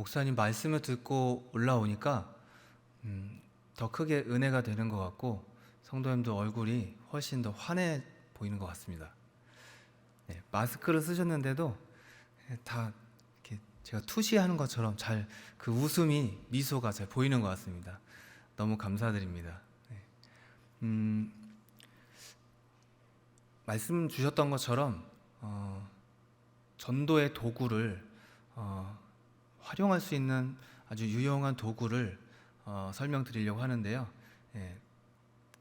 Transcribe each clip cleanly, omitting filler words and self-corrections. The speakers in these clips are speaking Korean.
목사님 말씀을 듣고 올라오니까 더 크게 은혜가 되는 것 같고 성도님도 얼굴이 훨씬 더 환해 보이는 것 같습니다. 네, 마스크를 쓰셨는데도 다 이렇게 제가 투시하는 것처럼 잘 그 웃음이 미소가 잘 보이는 것 같습니다. 너무 감사드립니다. 네. 말씀 주셨던 것처럼 전도의 도구를 활용할 수 있는 아주 유용한 도구를 설명드리려고 하는데요. 예,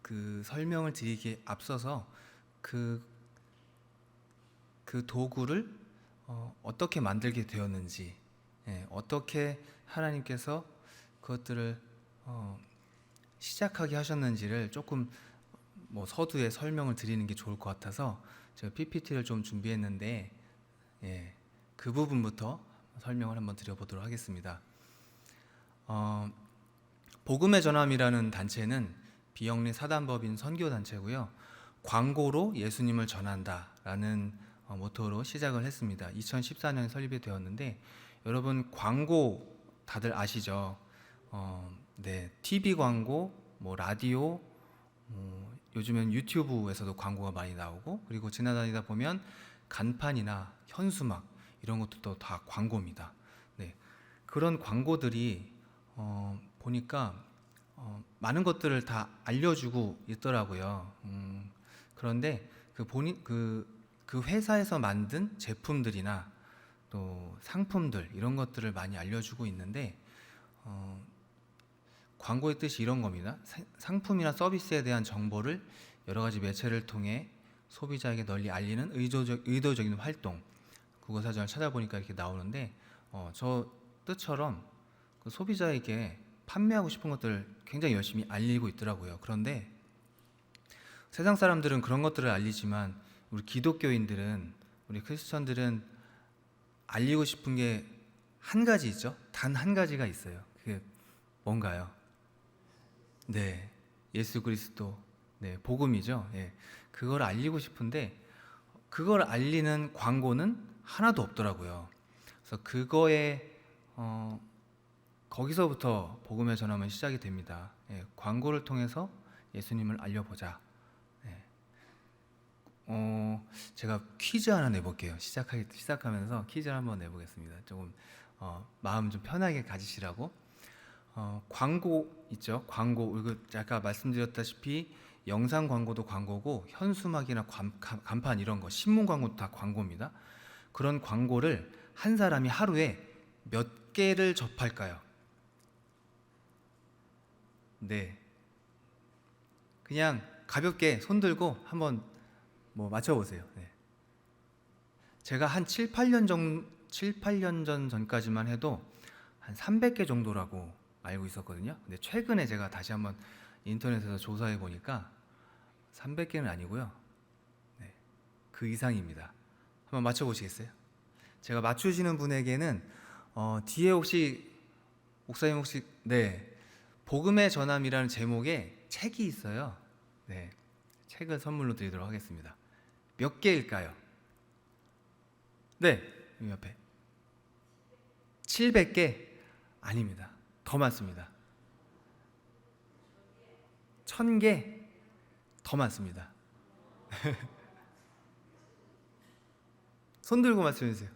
그 설명을 드리기에 앞서서 그 도구를 어떻게 만들게 되었는지, 어떻게 하나님께서 그것들을 시작하게 하셨는지를 조금 서두에 설명을 드리는 게 좋을 것 같아서 제가 PPT를 좀 준비했는데 그 부분부터 설명을 한번 드려보도록 하겠습니다. 복음의 전함이라는 단체는 비영리 사단법인 선교단체고요. 광고로 예수님을 전한다라는 모토로 시작을 했습니다. 2014년에 설립이 되었는데 여러분 광고 다들 아시죠? 네, TV 광고, 라디오, 요즘엔 유튜브에서도 광고가 많이 나오고 그리고 지나다니다 보면 간판이나 현수막 이런 것도 다 광고입니다. 네, 그런 광고들이 보니까 많은 것들을 다 알려주고 있더라고요. 그런데 그 회사에서 만든 제품들이나 또 상품들 이런 것들을 많이 알려주고 있는데 광고의 뜻이 이런 겁니다. 상품이나 서비스에 대한 정보를 여러 가지 매체를 통해 소비자에게 널리 알리는 의도적인 활동. 국어사전을 찾아보니까 이렇게 나오는데 저 뜻처럼 그 소비자에게 판매하고 싶은 것들을 굉장히 열심히 알리고 있더라고요. 그런데 세상 사람들은 그런 것들을 알리지만 우리 기독교인들은, 우리 크리스천들은 알리고 싶은 게 한 가지 있죠. 단 한 가지가 있어요. 그게 뭔가요? 네, 예수 그리스도, 네, 복음이죠. 예, 그걸 알리고 싶은데 그걸 알리는 광고는 하나도 없더라고요. 그래서 거기서부터 복음의 전함은 시작이 됩니다. 예, 광고를 통해서 예수님을 알려보자. 예. 제가 퀴즈 하나 내볼게요. 시작하면서 퀴즈를 한번 내보겠습니다. 조금 마음 좀 편하게 가지시라고. 광고 있죠? 광고. 아까 말씀드렸다시피 영상 광고도 광고고 현수막이나 간판 이런 거, 신문 광고도 다 광고입니다. 그런 광고를 한 사람이 하루에 몇 개를 접할까요? 네, 그냥 가볍게 손 들고 한번 맞춰보세요. 네. 제가 한 7, 8년 전까지만 해도 한 300개 정도라고 알고 있었거든요. 근데 최근에 제가 다시 한번 인터넷에서 조사해 보니까 300개는 아니고요. 네, 그 이상입니다. 한번 맞춰보시겠어요? 제가 맞추시는 분에게는 뒤에 목사님 혹시 네, 복음의 전함이라는 제목의 책이 있어요. 네, 책을 선물로 드리도록 하겠습니다. 몇 개일까요? 네, 여기 옆에 700개 아닙니다. 더 많습니다. 1000개 더 많습니다. 손 들고 말씀해 주세요.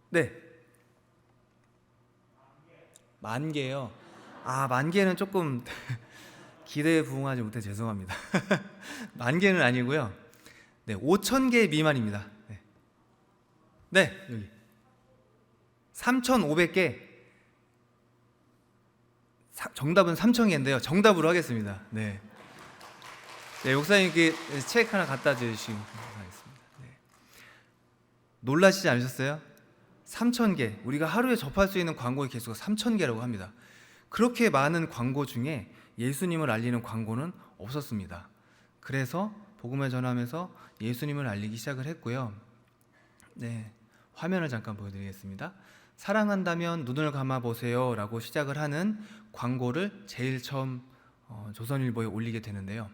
네, 10,000개요. 아, 10,000개는 조금 기대에 부응하지 못해 죄송합니다. 10,000개는 아니고요. 네, 5,000개 미만입니다. 네, 네, 여기 3,500개. 정답은 3,000개인데요. 정답으로 하겠습니다. 네, 네, 목사님께 책 하나 갖다 주시면 감사하겠습니다. 네. 놀라시지 않으셨어요? 3,000개. 우리가 하루에 접할 수 있는 광고의 개수가 3,000개라고 합니다. 그렇게 많은 광고 중에 예수님을 알리는 광고는 없었습니다. 그래서 복음을 전하면서 예수님을 알리기 시작을 했고요. 네, 화면을 잠깐 보여드리겠습니다. 사랑한다면 눈을 감아 보세요 라고 시작을 하는 광고를 제일 처음 조선일보에 올리게 되는데요.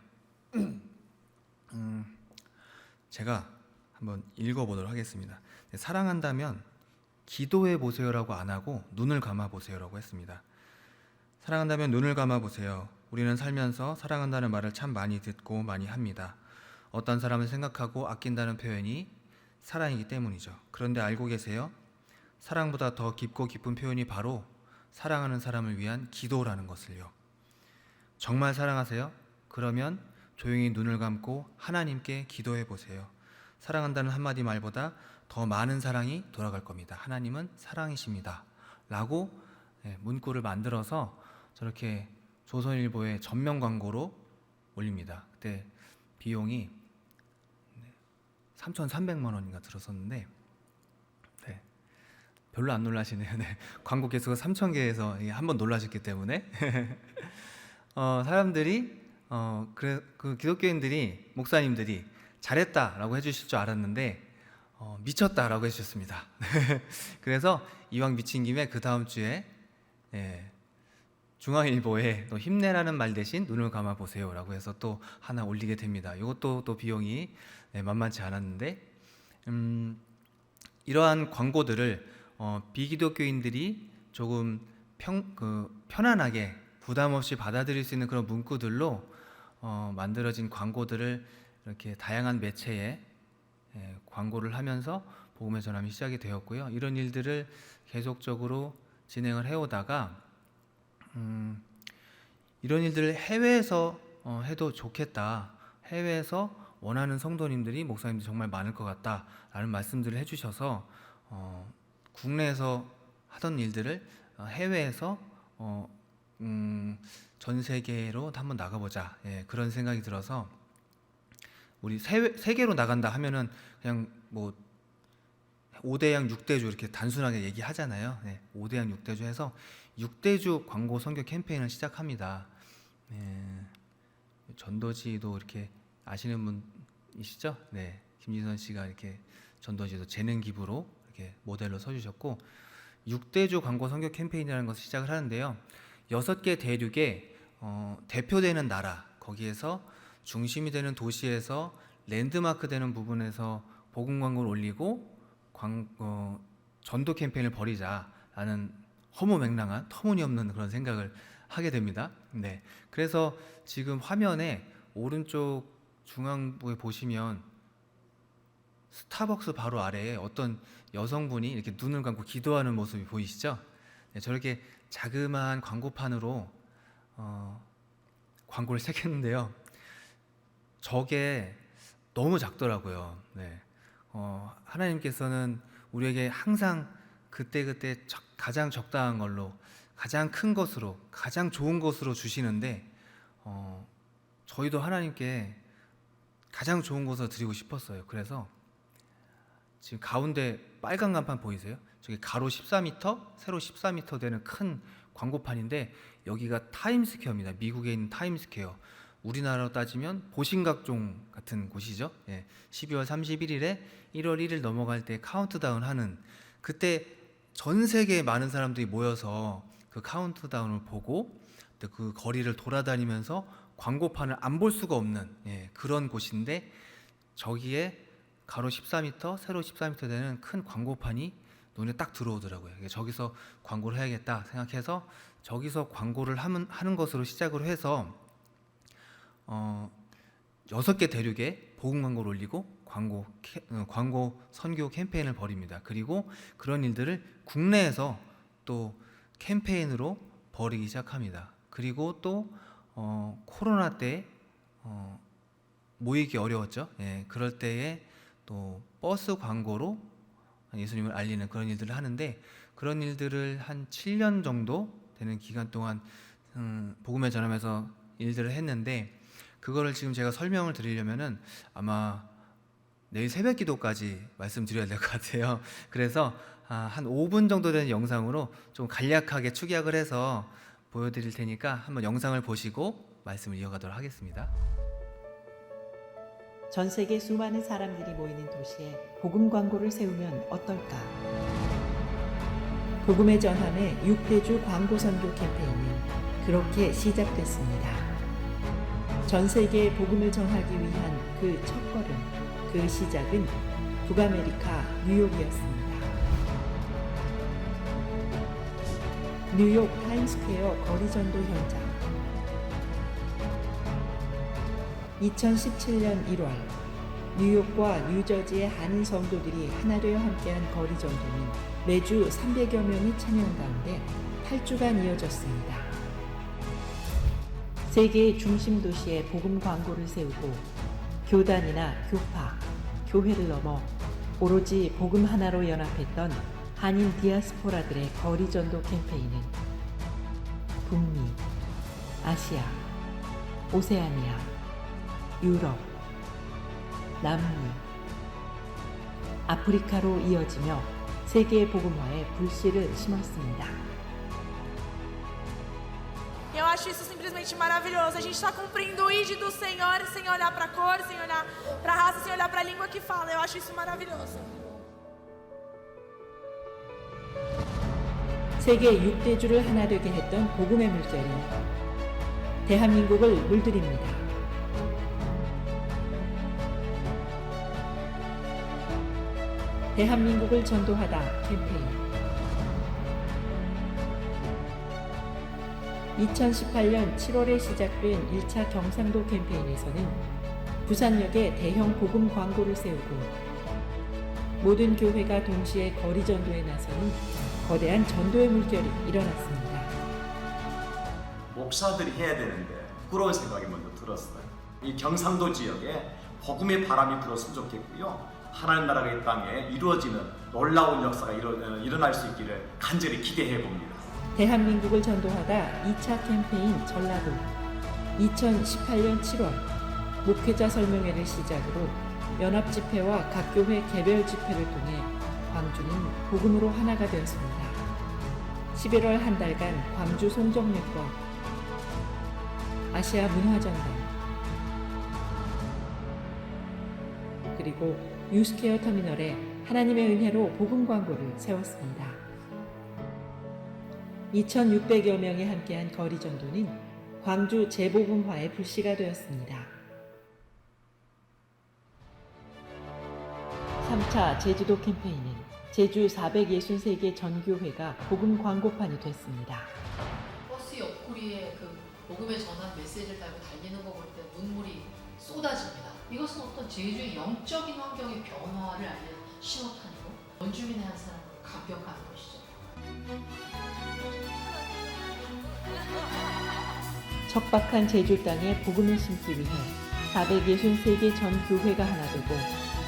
제가 한번 읽어보도록 하겠습니다. 사랑한다면 기도해 보세요라고 안 하고 눈을 감아 보세요라고 했습니다. 사랑한다면 눈을 감아 보세요. 우리는 살면서 사랑한다는 말을 참 많이 듣고 많이 합니다. 어떤 사람을 생각하고 아낀다는 표현이 사랑이기 때문이죠. 그런데 알고 계세요? 사랑보다 더 깊고 깊은 표현이 바로 사랑하는 사람을 위한 기도라는 것을요. 정말 사랑하세요? 그러면 조용히 눈을 감고 하나님께 기도해 보세요. 사랑한다는 한마디 말보다 더 많은 사랑이 돌아갈 겁니다. 하나님은 사랑이십니다. 라고 문구를 만들어서 저렇게 조선일보에 전면 광고로 올립니다. 그때 비용이 3,300만 원인가 들었었는데 별로 안 놀라시네요. 광고 개수가 3,000개에서 한번 놀라셨기 때문에 사람들이 그 기독교인들이 목사님들이 잘했다라고 해주실 줄 알았는데 미쳤다라고 해주셨습니다. 그래서 이왕 미친 김에 그 다음 주에 중앙일보에 또 힘내라는 말 대신 눈을 감아 보세요라고 해서 또 하나 올리게 됩니다. 이것도 또 비용이 만만치 않았는데 이러한 광고들을 비기독교인들이 조금 편안하게 부담 없이 받아들일 수 있는 그런 문구들로 만들어진 광고들을 이렇게 다양한 매체에 광고를 하면서 복음의 전함이 시작이 되었고요. 이런 일들을 계속적으로 진행을 해오다가 이런 일들을 해외에서 해도 좋겠다. 해외에서 원하는 성도님들이 목사님들이 정말 많을 것 같다라는 말씀들을 해주셔서 국내에서 하던 일들을 해외에서 전 세계로 한번 나가보자. 그런 생각이 들어서 우리 세계로 나간다 하면은 그냥 뭐 5대양 6대주 이렇게 단순하게 얘기하잖아요. 5대양 6대주 해서 6대주 광고 선교 캠페인을 시작합니다. 전도지도 이렇게 아시는 분이시죠? 김진선 씨가 이렇게 전도지도 재능 기부로 이렇게 모델로 서주셨고 6대주 광고 선교 캠페인이라는 것을 시작을 하는데요. 6개 대륙에 대표되는 나라 거기에서 중심이 되는 도시에서 랜드마크 되는 부분에서 복음 광고를 올리고 전도 캠페인을 벌이자라는 허무맹랑한 터무니없는 그런 생각을 하게 됩니다. 그래서 지금 화면에 오른쪽 중앙부에 보시면 스타벅스 바로 아래에 어떤 여성분이 이렇게 눈을 감고 기도하는 모습이 보이시죠? 저렇게 자그마한 광고판으로 광고를 시작했는데요. 저게 너무 작더라고요. 하나님께서는 우리에게 항상 그때그때 가장 적당한 걸로 가장 큰 것으로 가장 좋은 것으로 주시는데 저희도 하나님께 가장 좋은 것을 드리고 싶었어요. 그래서 지금 가운데 빨간 간판 보이세요? 저기 가로 14m, 세로 14m 되는 큰 광고판인데 여기가 타임스퀘어입니다. 미국에 있는 타임스퀘어. 우리나라로 따지면 보신각종 같은 곳이죠. 12월 31일에 1월 1일 넘어갈 때 카운트다운 하는 그때 전 세계에 많은 사람들이 모여서 그 카운트다운을 보고 그 거리를 돌아다니면서 광고판을 안 볼 수가 없는 그런 곳인데 저기에 가로 14m, 세로 14m 되는 큰 광고판이 눈에 딱 들어오더라고요. 저기서 광고를 해야겠다 생각해서 저기서 광고를 하는 것으로 시작을 해서 6개 대륙에 복음 광고를 올리고 광고 선교 캠페인을 벌입니다. 그리고 그런 일들을 국내에서 또 캠페인으로 벌이기 시작합니다. 그리고 또 코로나 때 모이기 어려웠죠. 그럴 때에 또 버스 광고로 예수님을 알리는 그런 일들을 하는데 그런 일들을 한 7년 정도 되는 기간 동안 복음의 전함에서 일들을 했는데 그거를 지금 제가 설명을 드리려면은 아마 내일 새벽 기도까지 말씀드려야 될 것 같아요. 그래서 한 5분 정도 되는 영상으로 좀 간략하게 축약을 해서 보여드릴 테니까 한번 영상을 보시고 말씀을 이어가도록 하겠습니다. 전 세계 수많은 사람들이 모이는 도시에 복음 광고를 세우면 어떨까? 복음의 전함의 6대주 광고 선교 캠페인은 그렇게 시작됐습니다. 전 세계에 복음을 전하기 위한 그 첫걸음, 그 시작은 북아메리카 뉴욕이었습니다. 뉴욕 타임스퀘어 거리전도 현장. 2017년 1월 뉴욕과 뉴저지의 한인 성도들이 하나 되어 함께한 거리전도는 매주 300여 명이 참여한 가운데 8주간 이어졌습니다. 세계의 중심 도시에 복음 광고를 세우고 교단이나 교파, 교회를 넘어 오로지 복음 하나로 연합했던 한인 디아스포라들의 거리전도 캠페인은 북미, 아시아, 오세아니아, 유럽, 남미, 아프리카로 이어지며 세계 복음화에 불씨를 심었습니다. Eu acho isso simplesmente maravilhoso. A gente está cumprindo o ID do Senhor sem olhar para a cor, sem olhar para a raça, sem olhar para a língua que fala. Eu acho isso maravilhoso. 세계 6대주를 하나 되게 했던 복음의 물결이 대한민국을 물들입니다. 대한민국을 전도하다 캠페인. 2018년 7월에 시작된 1차 경상도 캠페인에서는 부산역에 대형 복음 광고를 세우고 모든 교회가 동시에 거리 전도에 나서는 거대한 전도의 물결이 일어났습니다. 목사들이 해야 되는데 부러운 생각이 먼저 들었어요. 이 경상도 지역에 복음의 바람이 불었으면 좋겠고요. 하나님 나라가 이 땅에 이루어지는 놀라운 역사가 일어날 수 있기를 간절히 기대해 봅니다. 대한민국을 전도하다 2차 캠페인 전라도 2018년 7월 목회자 설명회를 시작으로 연합집회와 각 교회 개별 집회를 통해 광주는 복음으로 하나가 되었습니다. 11월 한 달간 광주 송정역과 아시아 문화전당 그리고 유스케어 터미널에 하나님의 은혜로 복음 광고를 세웠습니다. 2,600여 명이 함께한 거리 전도는 광주 재복음화의 불씨가 되었습니다. 3차 제주도 캠페인은 제주 463개 전교회가 복음 광고판이 됐습니다. 버스 옆구리에 그 복음의 전한 메시지를 달고 달리는 거 볼 때 눈물이 쏟아집니다. 이것은 어떤 제주의 영적인 환경의 변화를 알리는 신호탄이고 원주민의 한 사람을 감격하는 것이죠. 척박한 제주 땅에 복음을 심기 위해 463개 전 교회가 하나 되고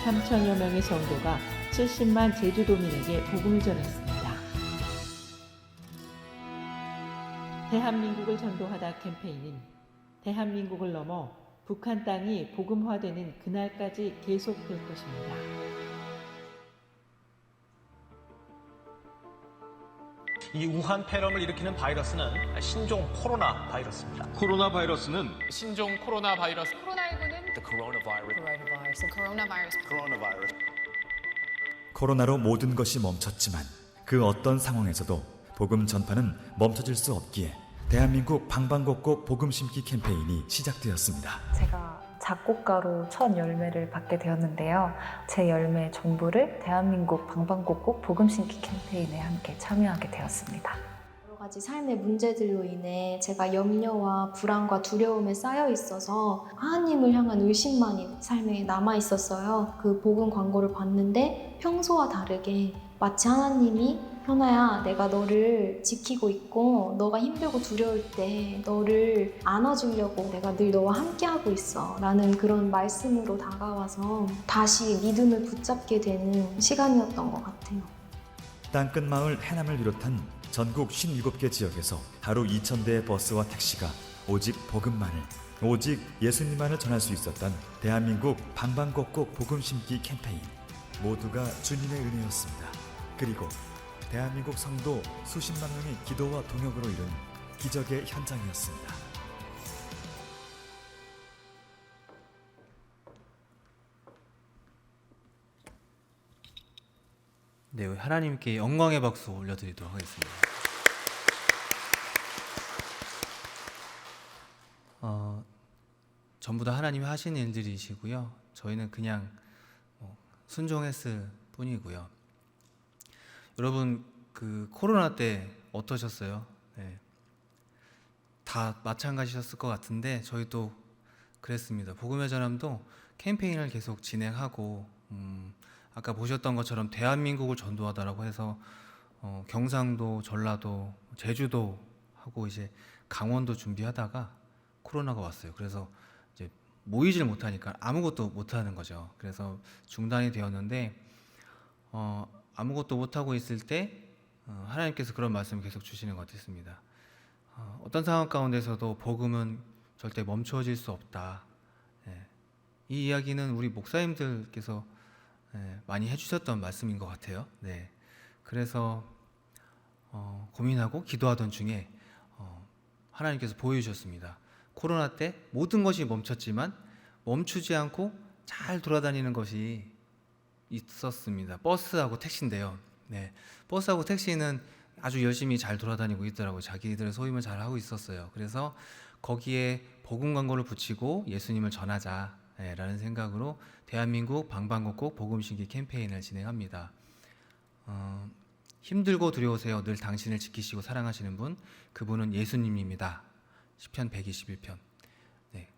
3천여 명의 성도가 70만 제주도민에게 복음을 전했습니다. 대한민국을 전도하다 캠페인은 대한민국을 넘어 북한 땅이 복음화되는 그날까지 계속될 것입니다. 이 우한 폐렴을 일으키는 바이러스는 신종 코로나 바이러스입니다. 코로나 바이러스는 신종 코로나 바이러스 코로나19는 coronavirus. 코로나로 모든 것이 멈췄지만 그 어떤 상황에서도 복음 전파는 멈춰질 수 없기에 대한민국 방방곡곡 복음 심기 캠페인이 시작되었습니다. 제가 작곡가로 첫 열매를 받게 되었는데요. 제 열매 전부를 대한민국 방방곡곡 복음 심기 캠페인에 함께 참여하게 되었습니다. 여러 가지 삶의 문제들로 인해 제가 염려와 불안과 두려움에 쌓여 있어서 하나님을 향한 의심만이 삶에 남아 있었어요. 그 복음 광고를 봤는데 평소와 다르게 마치 하나님이 현아야, 내가 너를 지키고 있고 너가 힘들고 두려울 때 너를 안아주려고 내가 늘 너와 함께하고 있어 라는 그런 말씀으로 다가와서 다시 믿음을 붙잡게 되는 시간이었던 것 같아요. 땅끝 마을 해남을 비롯한 전국 57개 지역에서 하루 2,000대의 버스와 택시가 오직 복음만을, 오직 예수님만을 전할 수 있었던 대한민국 방방곡곡 복음 심기 캠페인. 모두가 주님의 은혜였습니다. 그리고 대한민국 성도 수십만 명의 기도와 동역으로 이룬 기적의 현장이었습니다. 네, 하나님께 영광의 박수 올려드리도록 하겠습니다. 전부 다 하나님이 하신 일들이시고요. 저희는 그냥 순종했을 뿐이고요. 여러분 그 코로나 때 어떠셨어요? 네. 다 마찬가지셨을 것 같은데 저희도 그랬습니다. 복음의 전함도 캠페인을 계속 진행하고 아까 보셨던 것처럼 대한민국을 전도하다라고 해서 경상도, 전라도, 제주도 하고 이제 강원도 준비하다가 코로나가 왔어요. 그래서 이제 모이질 못하니까 아무것도 못하는 거죠. 그래서 중단이 되었는데 아무것도 못하고 있을 때 하나님께서 그런 말씀을 계속 주시는 것 같습니다. 어떤 상황 가운데서도 복음은 절대 멈춰질 수 없다. 이 이야기는 우리 목사님들께서 많이 해주셨던 말씀인 것 같아요. 네. 그래서 고민하고 기도하던 중에 하나님께서 보여주셨습니다. 코로나 때 모든 것이 멈췄지만 멈추지 않고 잘 돌아다니는 것이 있었습니다. 버스하고 택시인데요. 네. 버스하고 택시는 아주 열심히 잘 돌아다니고 있더라고요. 자기들의 소임을 잘 하고 있었어요. 그래서 거기에 복음 광고를 붙이고 예수님을 전하자라는 생각으로 대한민국 방방곡곡 복음 신기 캠페인을 진행합니다. 힘들고 두려우세요. 늘 당신을 지키시고 사랑하시는 분, 그분은 예수님입니다. 시편 121편. 네.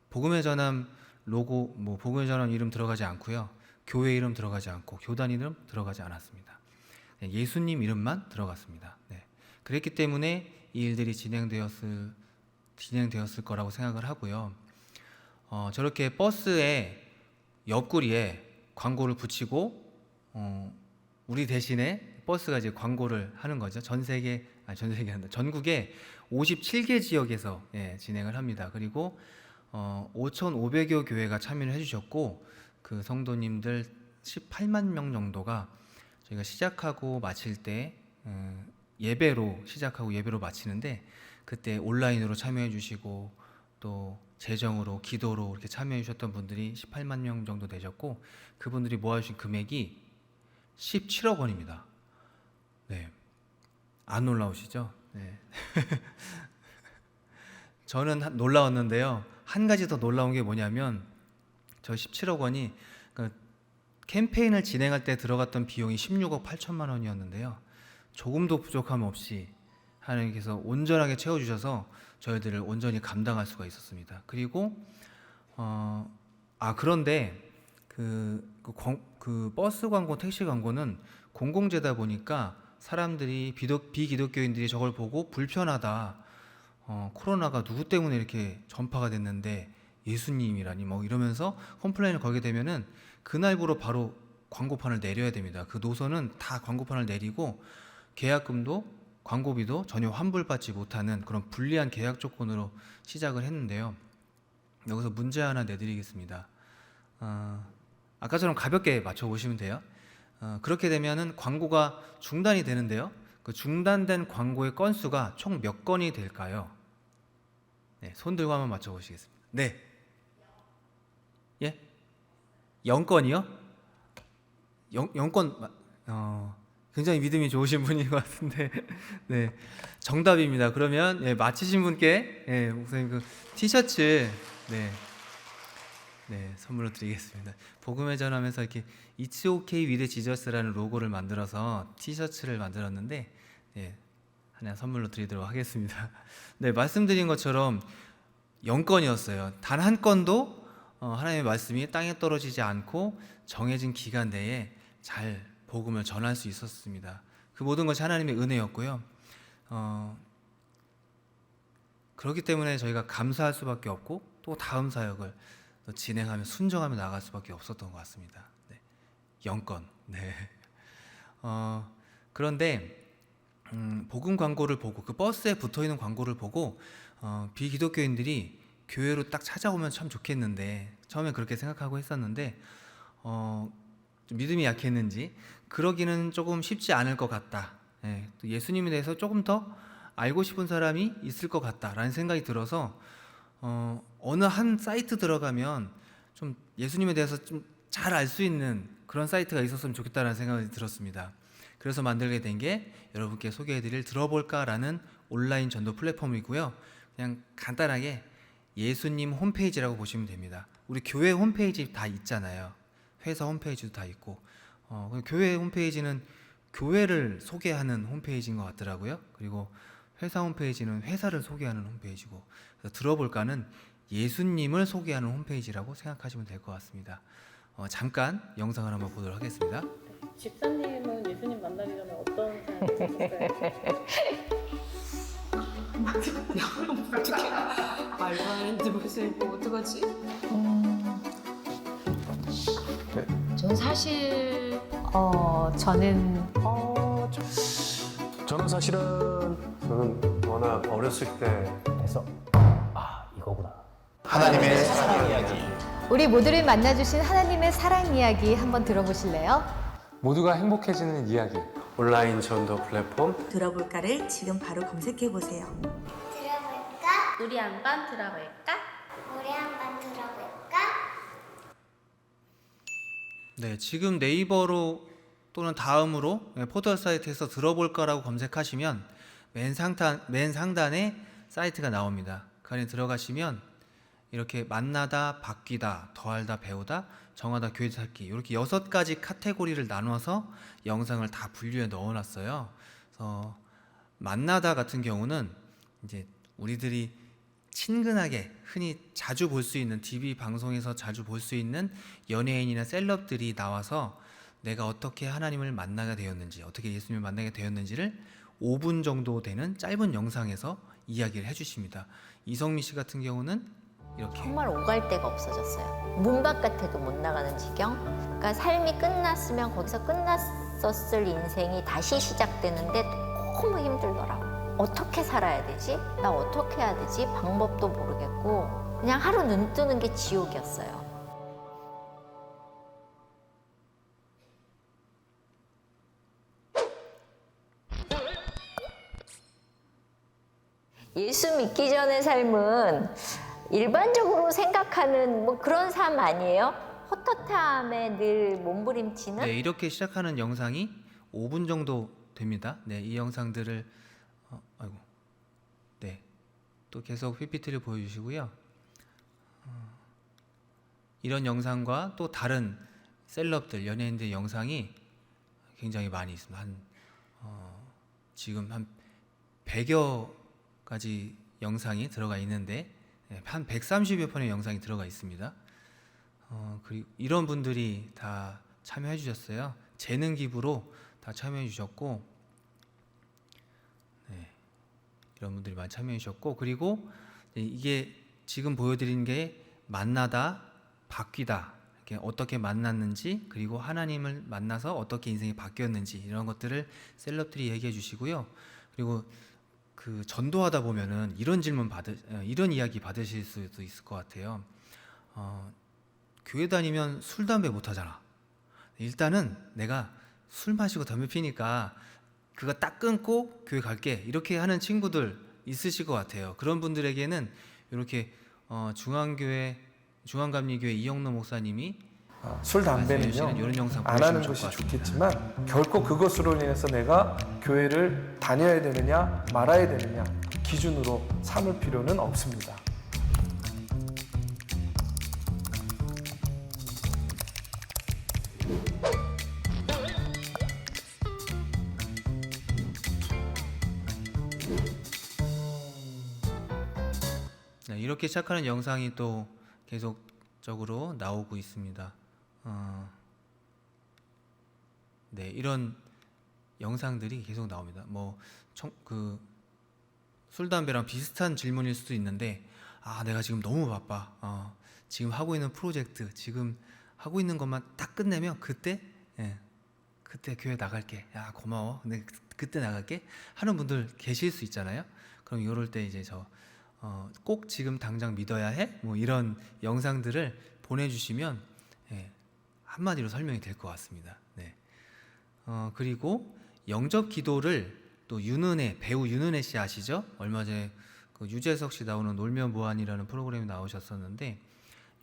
복음의 전함 로고, 복음의 전함 이름 들어가지 않고요. 교회 이름 들어가지 않고 교단 이름 들어가지 않았습니다. 네, 예수님 이름만 들어갔습니다. 네. 그랬기 때문에 이 일들이 진행되었을 거라고 생각을 하고요. 저렇게 버스의 옆구리에 광고를 붙이고 우리 대신에 버스가 이제 광고를 하는 거죠. 전국에 57개 지역에서 진행을 합니다. 그리고 5,500여 교회가 참여를 해주셨고 그 성도님들 18만 명 정도가 저희가 시작하고 마칠 때 예배로 시작하고 예배로 마치는데 그때 온라인으로 참여해 주시고 또 재정으로 기도로 이렇게 참여해 주셨던 분들이 18만 명 정도 되셨고 그분들이 모아주신 금액이 17억 원입니다. 네, 안 놀라우시죠? 네. 저는 놀라웠는데요. 한 가지 더 놀라운 게 뭐냐면 저 17억 원이 캠페인을 진행할 때 들어갔던 비용이 16억 8천만 원이었는데요. 조금도 부족함 없이 하나님께서 온전하게 채워주셔서 저희들을 온전히 감당할 수가 있었습니다. 그리고 그런데 그 버스 광고, 택시 광고는 공공재다 보니까 사람들이 비기독교인들이 저걸 보고 불편하다. 코로나가 누구 때문에 이렇게 전파가 됐는데 예수님이라니 이러면서 컴플레인을 걸게 되면은 그날부로 바로 광고판을 내려야 됩니다. 그 노선은 다 광고판을 내리고 계약금도 광고비도 전혀 환불받지 못하는 그런 불리한 계약 조건으로 시작을 했는데요. 여기서 문제 하나 내드리겠습니다. 아까처럼 가볍게 맞춰보시면 돼요. 그렇게 되면은 광고가 중단이 되는데요. 그 중단된 광고의 건수가 총 몇 건이 될까요? 네, 손 들고 한번 맞춰보시겠습니다. 네. 예? 0건이요? 0건, 굉장히 믿음이 좋으신 분인 것 같은데, 네. 정답입니다. 그러면, 맞히신 분께, 목사님 그 티셔츠, 네, 선물로 드리겠습니다. 복음의 전하면서 이렇게 It's okay with Jesus라는 로고를 만들어서 티셔츠를 만들었는데, 하나 선물로 드리도록 하겠습니다. 네, 말씀드린 것처럼 0건이었어요. 단 한 건도 하나님의 말씀이 땅에 떨어지지 않고 정해진 기간 내에 잘 복음을 전할 수 있었습니다. 그 모든 것이 하나님의 은혜였고요. 그렇기 때문에 저희가 감사할 수밖에 없고 또 다음 사역을 또 진행하며 순종하며 나아갈 수밖에 없었던 것 같습니다. 네. 0건. 네. 그런데 복음 광고를 보고 그 버스에 붙어있는 광고를 보고 비기독교인들이 교회로 딱 찾아오면 참 좋겠는데 처음에 그렇게 생각하고 했었는데 믿음이 약했는지 그러기는 조금 쉽지 않을 것 같다. 또 예수님에 대해서 조금 더 알고 싶은 사람이 있을 것 같다라는 생각이 들어서 어느 한 사이트 들어가면 좀 예수님에 대해서 좀 잘 알 수 있는 그런 사이트가 있었으면 좋겠다라는 생각이 들었습니다. 그래서 만들게 된 게 여러분께 소개해드릴 들어볼까라는 온라인 전도 플랫폼이고요. 그냥 간단하게 예수님 홈페이지라고 보시면 됩니다. 우리 교회 홈페이지 다 있잖아요. 회사 홈페이지도 다 있고 교회 홈페이지는 교회를 소개하는 홈페이지인 것 같더라고요. 그리고 회사 홈페이지는 회사를 소개하는 홈페이지고, 그래서 들어볼까는 예수님을 소개하는 홈페이지라고 생각하시면 될 것 같습니다. 잠깐 영상을 한번 보도록 하겠습니다. 집사님은 예수님 만나기 전에 어떤 사람이셨어요? 어떻게 말도 안 했는데 벌써 이거 어떡하지? 전 사실 저는 사실은 저는 워낙 어렸을 때 해서 이거구나. 하나님의 사랑 이야기. 우리 모두를 만나주신 하나님의 사랑 이야기 한번 들어보실래요? 모두가 행복해지는 이야기. 온라인 전도 플랫폼 들어볼까를 지금 바로 검색해 보세요. 들어볼까? 우리 한번 들어볼까? 우리 한번 들어볼까? 네, 지금 네이버로 또는 다음으로 포털 사이트에서 들어볼까라고 검색하시면 맨 상단에 사이트가 나옵니다. 그 안에 들어가시면 이렇게 만나다, 바뀌다, 더하다, 배우다, 정하다, 교회 찾기 이렇게 6가지 카테고리를 나눠서 영상을 다 분류해 넣어놨어요. 그래서 만나다 같은 경우는 이제 우리들이 친근하게 흔히 자주 볼 수 있는 TV 방송에서 자주 볼 수 있는 연예인이나 셀럽들이 나와서 내가 어떻게 하나님을 만나게 되었는지, 어떻게 예수님을 만나게 되었는지를 5분 정도 되는 짧은 영상에서 이야기를 해주십니다. 이성미 씨 같은 경우는 이렇게 정말 오갈 데가 없어졌어요. 문 바깥에도 못 나가는 지경. 그러니까 삶이 끝났으면 거기서 끝났었을 인생이 다시 시작되는데 너무 힘들더라고. 어떻게 살아야 되지? 나 어떻게 해야 되지? 방법도 모르겠고 그냥 하루 눈 뜨는 게 지옥이었어요. 예수 믿기 전의 삶은 일반적으로 생각하는 뭐 그런 삶 아니에요? 헛헛함에 늘 몸부림치는? 네, 이렇게 시작하는 영상이 5분 정도 됩니다. 네, 이 영상들을 네, 또 계속 PPT를 보여주시고요. 이런 영상과 또 다른 셀럽들, 연예인들 영상이 굉장히 많이 있습니다. 지금 한 100여 가지 영상이 들어가 있는데 한 130여 편의 영상이 들어가 있습니다. 그리고 이런 분들이 다 참여해 주셨어요. 재능 기부로 다 참여해 주셨고, 네, 이런 분들이 많이 참여해 주셨고, 그리고 이게 지금 보여드린 게 만나다, 바뀌다, 이렇게 어떻게 만났는지, 그리고 하나님을 만나서 어떻게 인생이 바뀌었는지 이런 것들을 셀럽들이 얘기해 주시고요. 그리고 그 전도하다 보면은 이런 이야기 받으실 수도 있을 것 같아요. 교회 다니면 술 담배 못 하잖아. 일단은 내가 술 마시고 담배 피니까 그거 딱 끊고 교회 갈게, 이렇게 하는 친구들 있으실 것 같아요. 그런 분들에게는 이렇게 중앙감리교회 이영로 목사님이 술 담배는요 안 하는 것이 좋겠지만 결코 그것으로 인해서 내가 교회를 다녀야 되느냐 말아야 되느냐 기준으로 삼을 필요는 없습니다. 네, 이렇게 시작하는 영상이 또 계속적으로 나오고 있습니다. 네, 이런 영상들이 계속 나옵니다. 술 담배랑 비슷한 질문일 수도 있는데, 내가 지금 너무 바빠. 지금 하고 있는 프로젝트, 지금 하고 있는 것만 딱 끝내면 그때 교회 나갈게. 야, 고마워. 근데 그때 나갈게. 하는 분들 계실 수 있잖아요. 그럼 이럴 때 이제 꼭 지금 당장 믿어야 해? 뭐 이런 영상들을 보내주시면 한마디로 설명이 될 것 같습니다. 네. 그리고 영접 기도를 또 배우 윤은혜 씨 아시죠? 얼마 전에 그 유재석 씨 나오는 놀면 뭐하니라는 프로그램에 나오셨었는데,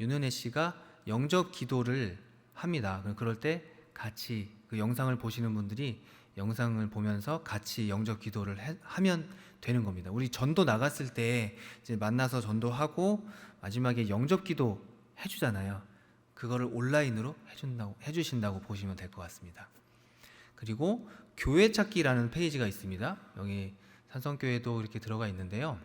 윤은혜 씨가 영접 기도를 합니다. 그럴 때 같이 그 영상을 보시는 분들이 영상을 보면서 같이 영접 기도를 하면 되는 겁니다. 우리 전도 나갔을 때 이제 만나서 전도하고 마지막에 영접 기도 해주잖아요. 그거를 온라인으로 해주신다고 보시면 될 것 같습니다. 그리고 교회 찾기라는 페이지가 있습니다. 여기 산성교회도 이렇게 들어가 있는데요.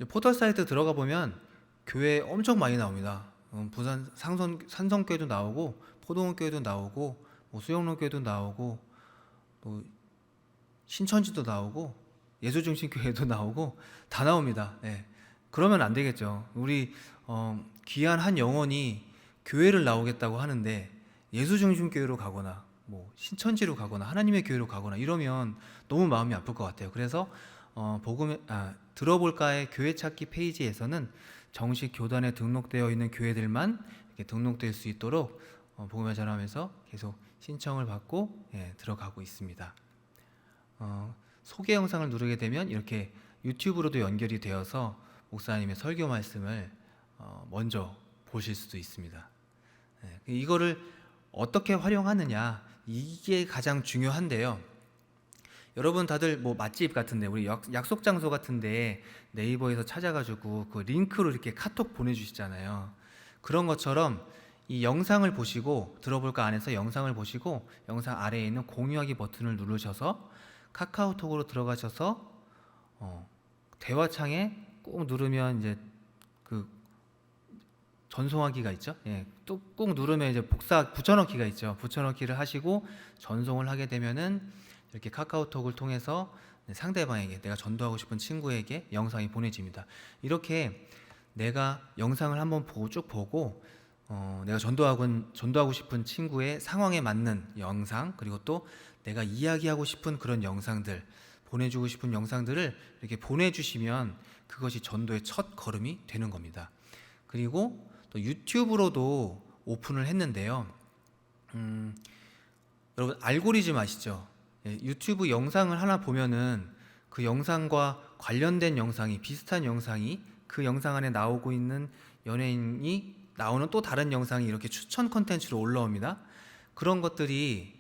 포털 사이트 들어가 보면 교회 엄청 많이 나옵니다. 부산 산성교회도 나오고 포동원교회도 나오고 뭐 수영로교회도 나오고 또 신천지도 나오고 예수중심교회도 나오고 다 나옵니다. 네. 그러면 안 되겠죠. 우리 귀한 한 영혼이 교회를 나오겠다고 하는데 예수중심교회로 가거나 뭐 신천지로 가거나 하나님의 교회로 가거나 이러면 너무 마음이 아플 것 같아요. 그래서 들어볼까의 교회 찾기 페이지에서는 정식 교단에 등록되어 있는 교회들만 이렇게 등록될 수 있도록 복음의 전함에서 계속 신청을 받고 들어가고 있습니다. 소개 영상을 누르게 되면 이렇게 유튜브로도 연결이 되어서 목사님의 설교 말씀을 먼저 보실 수도 있습니다. 이거를 어떻게 활용하느냐, 이게 가장 중요한데요. 여러분 다들 뭐 맛집 같은데, 우리 약속 장소 같은데 네이버에서 찾아가지고 그 링크로 이렇게 카톡 보내주시잖아요. 그런 것처럼 이 영상을 보시고, 들어볼까 안에서 영상을 보시고 영상 아래에 있는 공유하기 버튼을 누르셔서 카카오톡으로 들어가셔서 대화창에 꾹 누르면 이제 그 전송하기가 있죠. 또 꾹 누르면 이제 붙여넣기가 있죠. 붙여넣기를 하시고 전송을 하게 되면은 이렇게 카카오톡을 통해서 상대방에게, 내가 전도하고 싶은 친구에게 영상이 보내집니다. 이렇게 내가 영상을 한번 쭉 보고 내가 전도하고 싶은 친구의 상황에 맞는 영상, 그리고 또 내가 이야기하고 싶은 그런 영상들, 보내주고 싶은 영상들을 이렇게 보내주시면 그것이 전도의 첫 걸음이 되는 겁니다. 그리고 또 유튜브로도 오픈을 했는데요. 여러분 알고리즘 아시죠? 유튜브 영상을 하나 보면은 그 영상과 관련된 영상이, 비슷한 영상이 그 영상 안에 나오고 있는 연예인이 나오는 또 다른 영상이 이렇게 추천 콘텐츠로 올라옵니다. 그런 것들이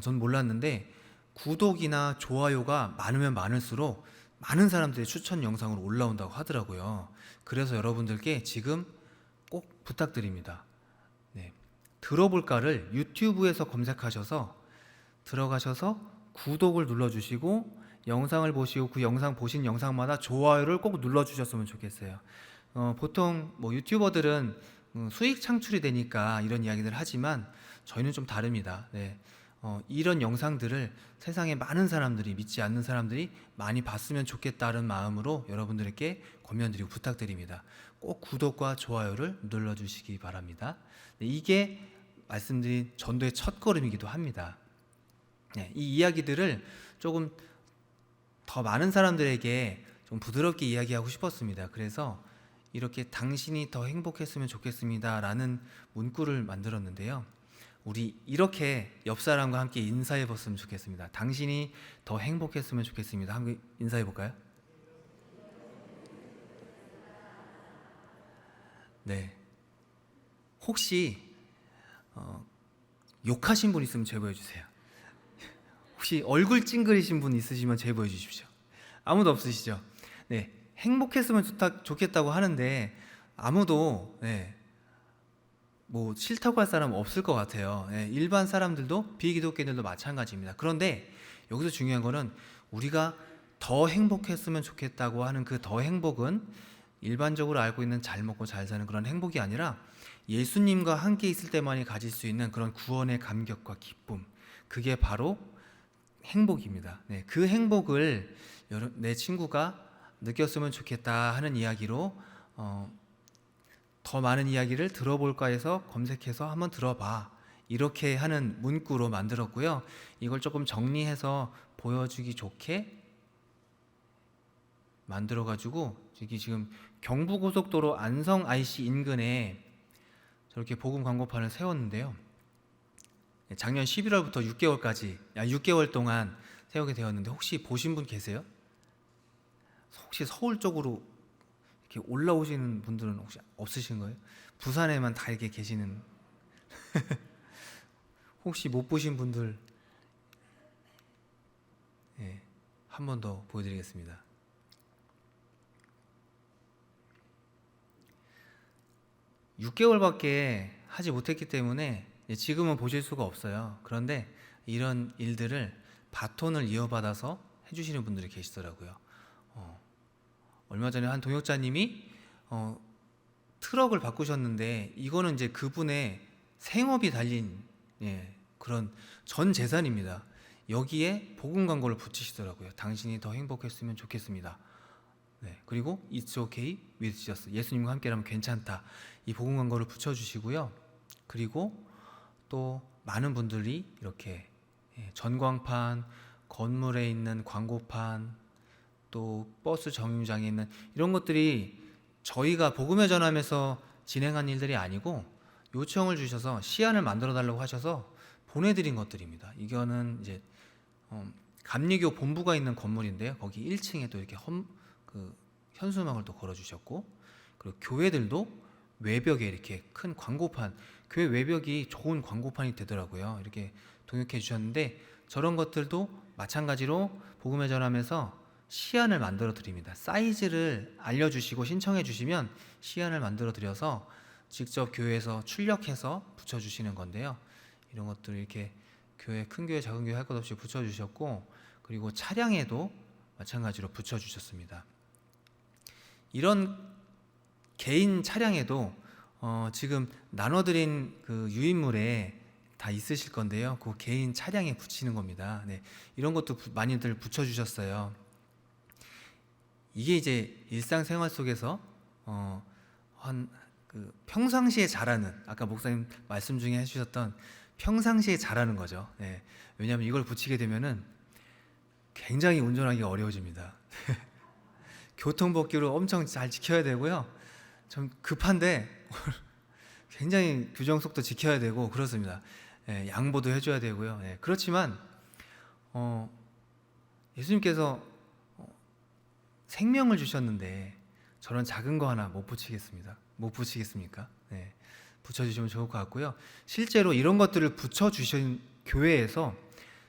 전 몰랐는데 구독이나 좋아요가 많으면 많을수록 많은 사람들이 추천 영상으로 올라온다고 하더라고요. 그래서 여러분들께 지금 꼭 부탁드립니다. 들어볼까를 유튜브에서 검색하셔서 들어가셔서 구독을 눌러주시고 영상을 보시고 그 영상 보신 영상마다 좋아요를 꼭 눌러주셨으면 좋겠어요. 보통 뭐 유튜버들은 수익 창출이 되니까 이런 이야기들 하지만 저희는 좀 다릅니다. 이런 영상들을 세상에 많은 사람들이, 믿지 않는 사람들이 많이 봤으면 좋겠다는 마음으로 여러분들께 권면드리고 부탁드립니다. 꼭 구독과 좋아요를 눌러주시기 바랍니다. 이게 말씀드린 전도의 첫걸음이기도 합니다. 이 이야기들을 조금 더 많은 사람들에게 좀 부드럽게 이야기하고 싶었습니다. 그래서 이렇게 당신이 더 행복했으면 좋겠습니다 라는 문구를 만들었는데요. 우리 이렇게 옆 사람과 함께 인사해 봤으면 좋겠습니다. 당신이 더 행복했으면 좋겠습니다. 함께 인사해 볼까요? 네. 혹시 욕하신 분 있으면 제보해 주세요. 혹시 얼굴 찡그리신 분 있으시면 제보해 주십시오. 아무도 없으시죠? 네. 행복했으면 좋겠다고 하는데 아무도 뭐 싫다고 할 사람은 없을 것 같아요. 일반 사람들도, 비기독교인들도 마찬가지입니다. 그런데 여기서 중요한 거는 우리가 더 행복했으면 좋겠다고 하는 그 더 행복은 일반적으로 알고 있는 잘 먹고 잘 사는 그런 행복이 아니라 예수님과 함께 있을 때만이 가질 수 있는 그런 구원의 감격과 기쁨, 그게 바로 행복입니다. 그 행복을 내 친구가 느꼈으면 좋겠다 하는 이야기로 더 많은 이야기를 들어볼까 해서 검색해서 한번 들어봐, 이렇게 하는 문구로 만들었고요. 이걸 조금 정리해서 보여주기 좋게 만들어가지고 여기 지금 경부고속도로 안성 IC 인근에 저렇게 복음 광고판을 세웠는데요. 작년 11월부터 6개월 동안 세우게 되었는데 혹시 보신 분 계세요? 혹시 서울 쪽으로 이렇게 올라오시는 분들은 혹시 없으신 거예요? 부산에만 다 이렇게 계시는 혹시 못 보신 분들 한 번 더 보여드리겠습니다. 6개월밖에 하지 못했기 때문에 지금은 보실 수가 없어요. 그런데 이런 일들을 바톤을 이어받아서 해주시는 분들이 계시더라고요. 얼마 전에 한 동역자님이 트럭을 바꾸셨는데 이거는 이제 그분의 생업이 달린 그런 전 재산입니다. 여기에 복음 광고를 붙이시더라고요. 당신이 더 행복했으면 좋겠습니다. 네, 그리고 It's okay with Jesus. 예수님과 함께라면 괜찮다. 이 복음 광고를 붙여주시고요. 그리고 또 많은 분들이 이렇게 전광판, 건물에 있는 광고판, 또 버스 정류장에 있는 이런 것들이 저희가 복음의 전함에서 진행한 일들이 아니고 요청을 주셔서 시안을 만들어 달라고 하셔서 보내드린 것들입니다. 이거는 이제 감리교 본부가 있는 건물인데요. 거기 1층에 또 이렇게 현수막을 또 걸어주셨고, 그리고 교회들도 외벽에 이렇게 큰 광고판, 교회 외벽이 좋은 광고판이 되더라고요. 이렇게 동역해 주셨는데 저런 것들도 마찬가지로 복음의 전함에서 시안을 만들어 드립니다. 사이즈를 알려주시고 신청해 주시면 시안을 만들어 드려서 직접 교회에서 출력해서 붙여주시는 건데요. 이런 것들을 이렇게 교회, 큰 교회, 작은 교회 할 것 없이 붙여주셨고, 그리고 차량에도 마찬가지로 붙여주셨습니다. 이런 개인 차량에도 지금 나눠드린 그 유인물에 다 있으실 건데요. 그 개인 차량에 붙이는 겁니다. 네, 이런 것도 많이들 붙여주셨어요. 이게 이제 일상생활 속에서 평상시에 잘하는, 아까 목사님 말씀 중에 해주셨던 평상시에 잘하는 거죠. 네, 왜냐하면 이걸 붙이게 되면은 굉장히 운전하기가 어려워집니다. 교통법규를 엄청 잘 지켜야 되고요. 좀 급한데 굉장히 규정 속도 지켜야 되고 그렇습니다. 양보도 해줘야 되고요. 그렇지만 예수님께서 생명을 주셨는데 저런 작은 거 하나 못 붙이겠습니까? 붙여주시면 좋을 것 같고요. 실제로 이런 것들을 붙여주신 교회에서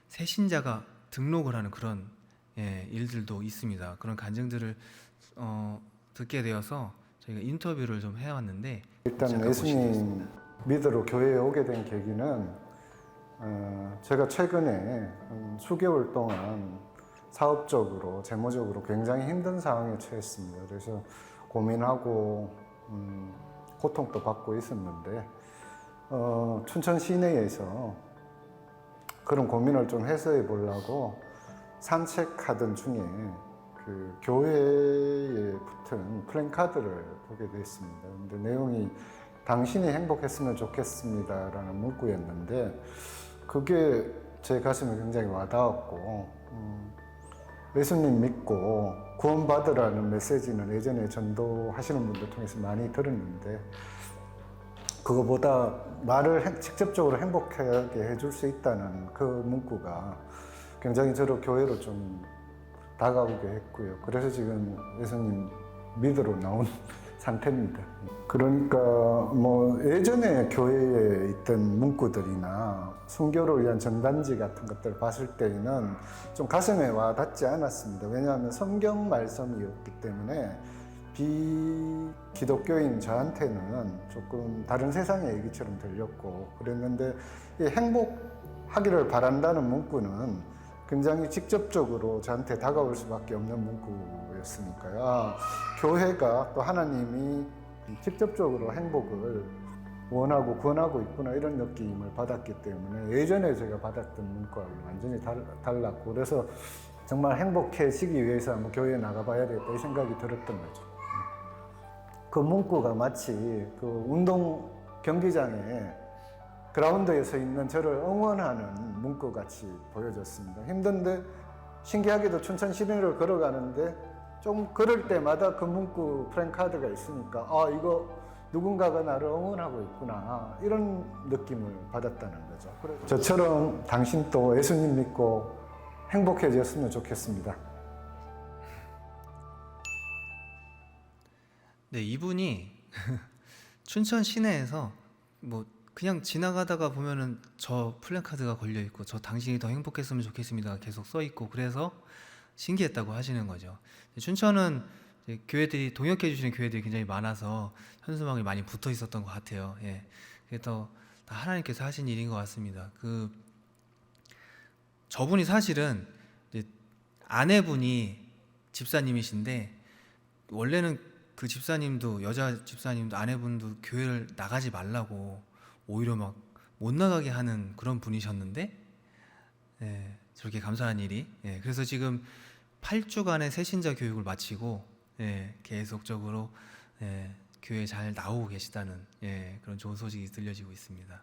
새신자가 등록을 하는 그런 일들도 있습니다. 그런 간증들을 듣게 되어서 저희가 인터뷰를 좀 해왔는데, 일단 예수님 믿으러 교회에 오게 된 계기는 제가 최근에 수개월 동안 사업적으로, 재무적으로 굉장히 힘든 상황에 처했습니다. 그래서 고민하고 고통도 받고 있었는데 춘천 시내에서 그런 고민을 좀 해소해 보려고 산책하던 중에 그 교회에 붙은 플랜카드를 보게 됐습니다. 근데 내용이 당신이 행복했으면 좋겠습니다라는 문구였는데 그게 제 가슴에 굉장히 와닿았고 예수님 믿고 구원받으라는 메시지는 예전에 전도하시는 분들 통해서 많이 들었는데 그거보다 나를 직접적으로 행복하게 해줄 수 있다는 그 문구가 굉장히 저를 교회로 좀 다가오게 했고요. 그래서 지금 예수님 믿으러 나온 상태입니다. 그러니까 뭐 예전에 교회에 있던 문구들이나 순교를 위한 전단지 같은 것들을 봤을 때에는 좀 가슴에 와닿지 않았습니다. 왜냐하면 성경 말씀이었기 때문에 비기독교인 저한테는 조금 다른 세상의 얘기처럼 들렸고 그랬는데 이 행복하기를 바란다는 문구는 굉장히 직접적으로 저한테 다가올 수밖에 없는 문구였으니까요. 아, 교회가 또 하나님이 직접적으로 행복을 원하고 권하고 있구나 이런 느낌을 받았기 때문에 예전에 제가 받았던 문구하고 완전히 달랐고 그래서 정말 행복해지기 위해서 한번 교회에 나가봐야 되겠다 이 생각이 들었던 거죠. 그 문구가 마치 그 운동 경기장에 그라운드에 서 있는 저를 응원하는 문구같이 보여졌습니다. 힘든데 신기하게도 춘천 시내를 걸어가는데 좀 걸을 때마다 그 문구 플랜카드가 있으니까 아 이거 누군가가 나를 응원하고 있구나 이런 느낌을 받았다는 거죠. 저처럼 당신도 예수님 믿고 행복해졌으면 좋겠습니다. 네, 이분이 춘천 시내에서 뭐 그냥 지나가다가 보면은 저 플랜카드가 걸려 있고 저 당신이 더 행복했으면 좋겠습니다가 계속 써 있고 그래서 신기했다고 하시는 거죠. 춘천은 이제 교회들이 동역해 주시는 교회들이 굉장히 많아서 현수막이 많이 붙어 있었던 것 같아요. 예. 그게 다 하나님께서 하신 일인 것 같습니다. 저분이 사실은 이제 아내분이 집사님이신데 원래는 그 집사님도 여자 집사님도 아내분도 교회를 나가지 말라고 오히려 막 못 나가게 하는 그런 분이셨는데 예, 저렇게 감사한 일이 그래서 지금 8주간의 새신자 교육을 마치고 계속적으로 교회에 잘 나오고 계시다는 그런 좋은 소식이 들려지고 있습니다.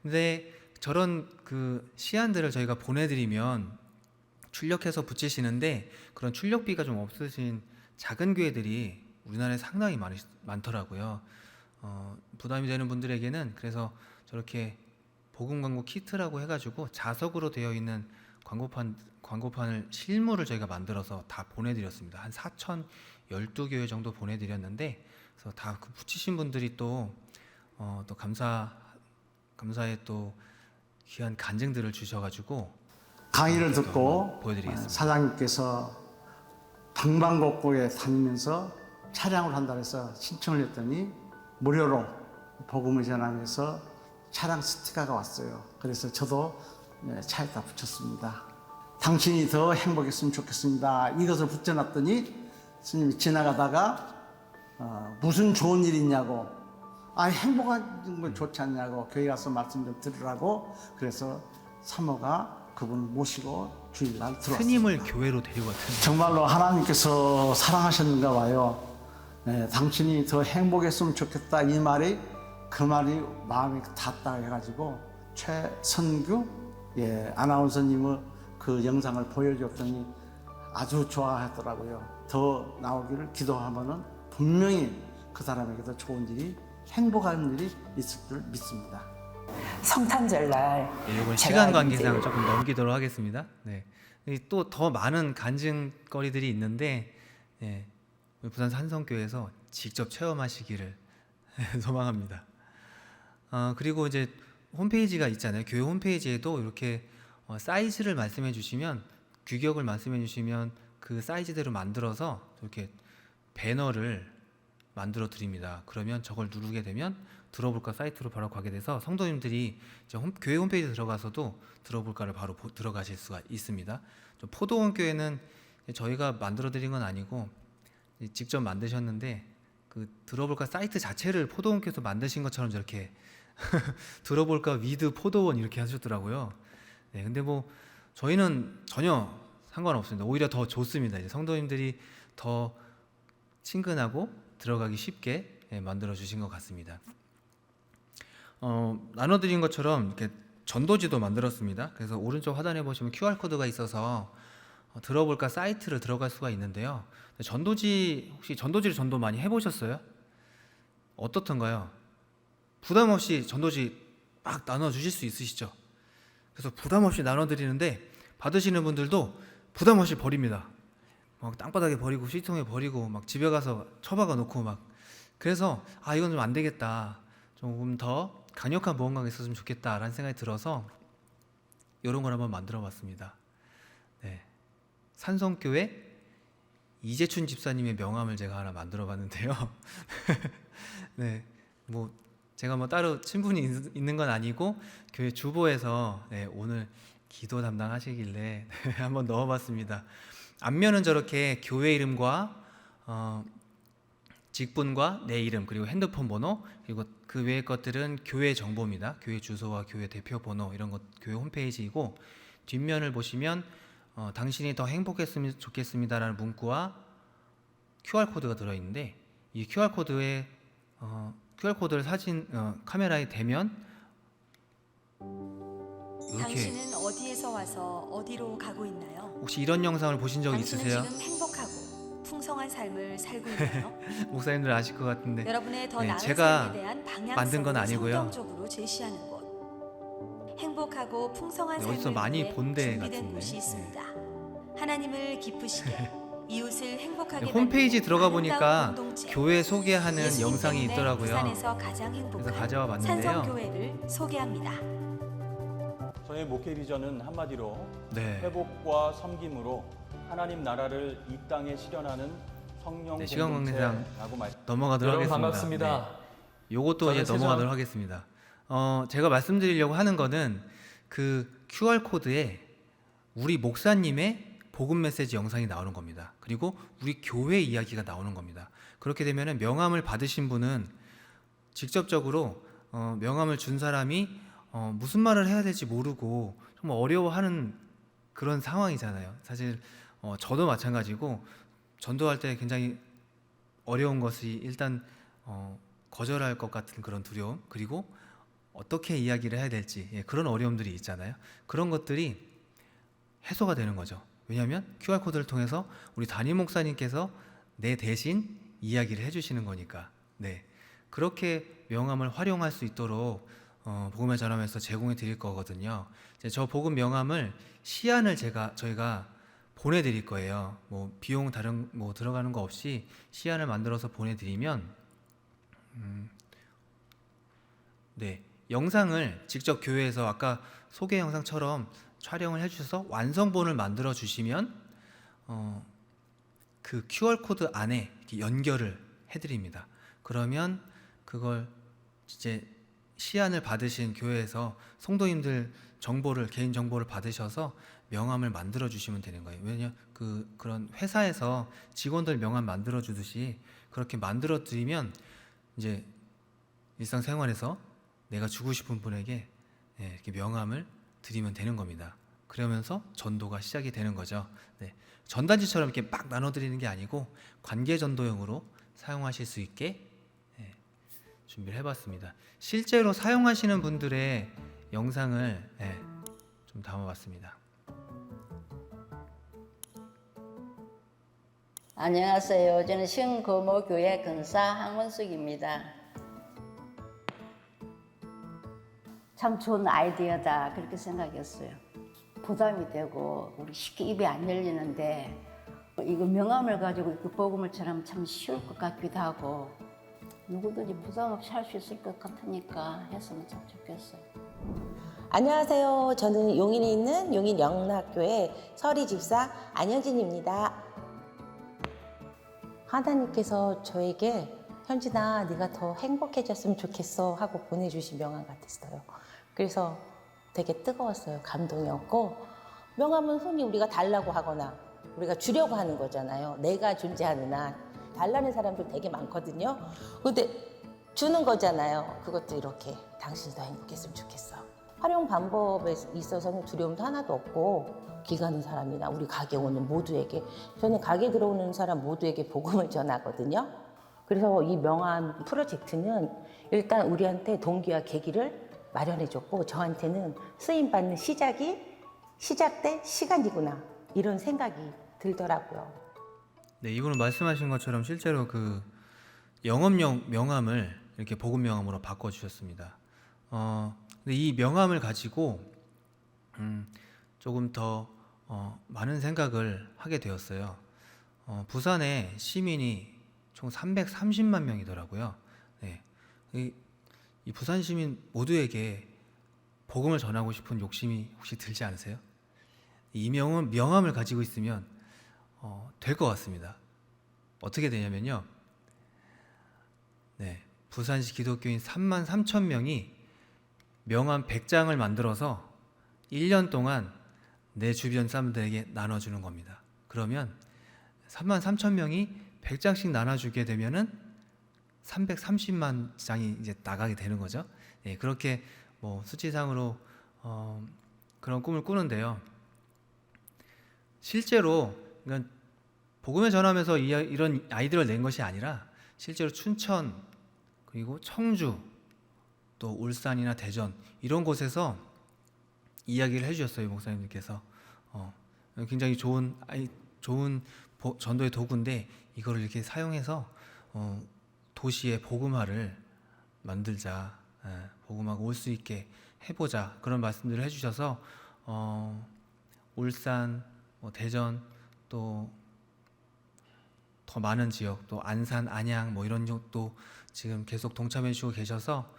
근데 저런 그 시안들을 저희가 보내드리면 출력해서 붙이시는데 그런 출력비가 좀 없으신 작은 교회들이 우리나라에 상당히 많더라고요. 부담이 되는 분들에게는 그래서 저렇게 복음 광고 키트라고 해가지고 자석으로 되어 있는 광고판을 실물을 저희가 만들어서 다 보내드렸습니다. 한 4,012교회 정도 보내드렸는데 그래서 다 붙이신 분들이 또 감사의 또 귀한 간증들을 주셔가지고 강의를 듣고 보여드리겠습니다. 사장님께서 방방곡곡에 다니면서 차량을 한다고 해서 신청을 했더니 무료로 복음을 전하면서 차량 스티커가 왔어요. 그래서 저도 차에다 붙였습니다. 당신이 더 행복했으면 좋겠습니다. 이것을 붙여놨더니 스님이 지나가다가 무슨 좋은 일 있냐고 행복한 건 좋지 않냐고 교회 가서 말씀 좀 들으라고 그래서 사모가 그분을 모시고 주일날 들어왔습니다. 스님을 교회로 데리고 왔습니다. 정말로 하나님께서 사랑하셨는가 봐요. 당신이 더 행복했으면 좋겠다 이 말이 그 말이 마음에 닿았다 해가지고 최선규 아나운서님의 그 영상을 보여줬더니 아주 좋아하더라고요. 더 나오기를 기도하면은 분명히 그 사람에게도 좋은 일이 행복한 일이 있을 줄 믿습니다. 성탄절날 이건 시간 관계상 조금 넘기도록 하겠습니다. 또 더 많은 간증거리들이 있는데 부산 산성교회에서 직접 체험하시기를 소망합니다. 그리고 이제 홈페이지가 있잖아요. 교회 홈페이지에도 이렇게 사이즈를 말씀해 주시면 규격을 말씀해 주시면 그 사이즈대로 만들어서 이렇게 배너를 만들어 드립니다. 그러면 저걸 누르게 되면 들어볼까 사이트로 바로 가게 돼서 성도님들이 이제 교회 홈페이지에 들어가서도 들어볼까를 바로 들어가실 수가 있습니다. 포도원 교회는 저희가 만들어 드린 건 아니고 직접 만드셨는데 그 들어볼까 사이트 자체를 포도원께서 만드신 것처럼 저렇게 들어볼까 위드 포도원 이렇게 하셨더라고요. 근데 뭐 저희는 전혀 상관없습니다. 오히려 더 좋습니다. 이제 성도님들이 더 친근하고 들어가기 쉽게 만들어 주신 것 같습니다. 나눠드린 것처럼 이렇게 전도지도 만들었습니다. 그래서 오른쪽 하단에 보시면 QR 코드가 있어서 들어볼까 사이트를 들어갈 수가 있는데요. 전도지 혹시 전도지를 전도 많이 해보셨어요? 어떻던가요? 부담 없이 전도지 막 나눠 주실 수 있으시죠? 그래서 부담 없이 나눠 드리는데 받으시는 분들도 부담 없이 버립니다. 막 땅바닥에 버리고 시통에 버리고 막 집에 가서 처박아 놓고 막 그래서 이건 좀 안 되겠다. 조금 더 강력한 무언가가 있었으면 좋겠다라는 생각이 들어서 이런 걸 한번 만들어 봤습니다. 산성교회 이재춘 집사님의 명함을 제가 하나 만들어 봤는데요. 뭐 제가 뭐 따로 친분이 있는 건 아니고 교회 주보에서 오늘 기도 담당하시길래 한번 넣어봤습니다. 앞면은 저렇게 교회 이름과 직분과 내 이름 그리고 핸드폰 번호 그리고 그 외의 것들은 교회 정보입니다. 교회 주소와 교회 대표 번호 이런 것 교회 홈페이지이고 뒷면을 보시면 당신이 더 행복했으면 좋겠습니다라는 문구와 QR코드가 들어있는데 이 QR코드에 QR코드를 카메라에 대면 이렇게 당신은 어디에서 와서 어디로 가고 있나요? 혹시 이런 영상을 보신 적 있으세요? 지금 행복하고 풍성한 삶을 살고 있나요? 목사님들 아실 것 같은데 여러분의 더 나은 제가 삶에 대한 만든 건 방향성을 아니고요. 성경적으로 제시하는 곳. 행복하고 풍성한 어디서 삶을 많이 위해 본 데 준비된 같은데. 곳이 있습니다. 하나님을 기쁘시게 이웃을 행복하게 홈페이지 만드는 들어가 아름다운 보니까 공동체. 교회 소개하는 예수님 영상이 때문에 있더라고요. 부산에서 가장 행복한 그래서 가져와 봤는데요. 산성교회를 소개합니다. 저의 목회 비전은 한마디로 네. 회복과 섬김으로 하나님 나라를 이 땅에 실현하는 성령 네, 시간 관계상 공동체라고 말. 넘어가도록 여러분 하겠습니다. 반갑습니다. 네. 요것도 이제 저는 넘어가도록 하겠습니다. 제가 말씀드리려고 하는 거는 그 QR 코드에 우리 목사님의 복음 메시지 영상이 나오는 겁니다. 그리고 우리 교회 이야기가 나오는 겁니다. 그렇게 되면은 명함을 받으신 분은 직접적으로 명함을 준 사람이 무슨 말을 해야 될지 모르고 정말 어려워하는 그런 상황이잖아요. 사실 저도 마찬가지고 전도할 때 굉장히 어려운 것이 일단 거절할 것 같은 그런 두려움, 그리고 어떻게 이야기를 해야 될지 그런 어려움들이 있잖아요. 그런 것들이 해소가 되는 거죠. 왜냐하면 QR코드를 통해서 우리 담임 목사님께서 내 대신 이야기를 해주시는 거니까. 네, 그렇게 명함을 활용할 수 있도록 복음을 전하면서 제공해 드릴 거거든요. 이제 저 복음 명함을 시안을 저희가 보내드릴 거예요. 뭐 비용 다른 뭐 들어가는 거 없이 시안을 만들어서 보내드리면, 네, 영상을 직접 교회에서 아까 소개 영상처럼 촬영을 해주셔서 완성본을 만들어 주시면 그 QR 코드 안에 이렇게 연결을 해드립니다. 그러면 그걸 이제 시안을 받으신 교회에서 성도님들 정보를, 개인 정보를 받으셔서 명함을 만들어 주시면 되는 거예요. 왜냐 그런 회사에서 직원들 명함 만들어 주듯이 그렇게 만들어 드리면 이제 일상생활에서 내가 주고 싶은 분에게 이렇게 명함을 드리면 되는 겁니다. 그러면서 전도가 시작이 되는 거죠. 네, 전단지처럼 이렇게 막 나눠드리는 게 아니고 관계 전도용으로 사용하실 수 있게 준비를 해봤습니다. 실제로 사용하시는 분들의 영상을 좀 담아봤습니다. 안녕하세요. 저는 신거모교회 근사 황원숙입니다. 참 좋은 아이디어다 그렇게 생각했어요. 부담이 되고 우리 쉽게 입이 안 열리는데 이거 명함을 가지고 그 복음을 전하면 참 쉬울 것 같기도 하고 누구든지 부담 없이 할 수 있을 것 같으니까 했으면 참 좋겠어요. 안녕하세요. 저는 용인에 있는 용인 영락교회 서리 집사 안영진입니다. 하나님께서 저에게 현진아 네가 더 행복해졌으면 좋겠어 하고 보내주신 명함 같았어요. 그래서 되게 뜨거웠어요. 감동이었고, 명함은 흔히 우리가 달라고 하거나 우리가 주려고 하는 거잖아요. 내가 존재하는 한 달라는 사람들 되게 많거든요. 근데 주는 거잖아요. 그것도 이렇게 당신이 더 행복했으면 좋겠어. 활용 방법에 있어서는 두려움도 하나도 없고, 길 가는 사람이나 우리 가게 오는 모두에게, 저는 가게 들어오는 사람 모두에게 복음을 전하거든요. 그래서 이 명함 프로젝트는 일단 우리한테 동기와 계기를 마련해줬고, 저한테는 쓰임받는 시작된 시간이구나 이런 생각이 들더라고요. 네, 이분은 말씀하신 것처럼 실제로 그 영업용 명함을 이렇게 복음 명함으로 바꿔주셨습니다. 근데 이 명함을 가지고 조금 더 많은 생각을 하게 되었어요. 부산에 시민이 총 330만 명이더라고요. 네, 이 부산 시민 모두에게 복음을 전하고 싶은 욕심이 혹시 들지 않으세요? 이 명함을 가지고 있으면 될 것 같습니다. 어떻게 되냐면요, 네, 부산시 기독교인 3만 3천 명이 명함 100장을 만들어서 1년 동안 내 주변 사람들에게 나눠주는 겁니다. 그러면 3만 3천 명이 100장씩 나눠주게 되면은 330만 장이 이제 나가게 되는 거죠. 예, 그렇게 뭐 수치상으로 그런 꿈을 꾸는데요. 실제로 그러니까 복음을 전하면서 이런 아이디어를 낸 것이 아니라 실제로 춘천, 그리고 청주, 또 울산이나 대전 이런 곳에서 이야기를 해주셨어요. 목사님들께서 굉장히 좋은 전도의 도구인데 이거를 이렇게 사용해서 도시의 복음화를 만들자, 복음화가 올 수 있게 해보자, 그런 말씀들을 해주셔서 울산, 대전, 또 더 많은 지역, 또 안산, 안양 뭐 이런 쪽도 지금 계속 동참해 주시고 계셔서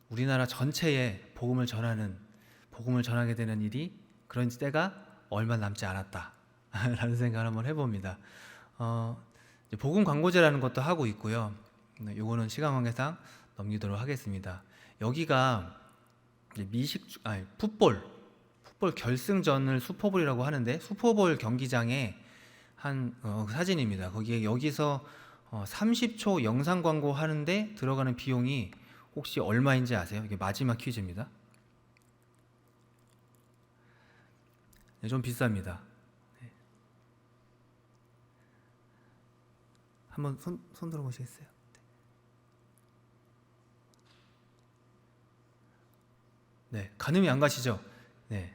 우리나라 전체에 복음을 전하게 되는 일이, 그런 때가 얼마 남지 않았다라는 생각을 한번 해봅니다. 이제 복음 광고제라는 것도 하고 있고요. 네, 요거는 시간 관계상 넘기도록 하겠습니다. 여기가 이제 풋볼 결승전을 슈퍼볼이라고 하는데 슈퍼볼 경기장의 한 사진입니다. 여기서 30초 영상 광고 하는데 들어가는 비용이 혹시 얼마인지 아세요? 이게 마지막 퀴즈입니다. 네, 좀 비쌉니다. 네. 한번 손 들어보시겠어요? 네, 가늠이 안 가시죠? 네,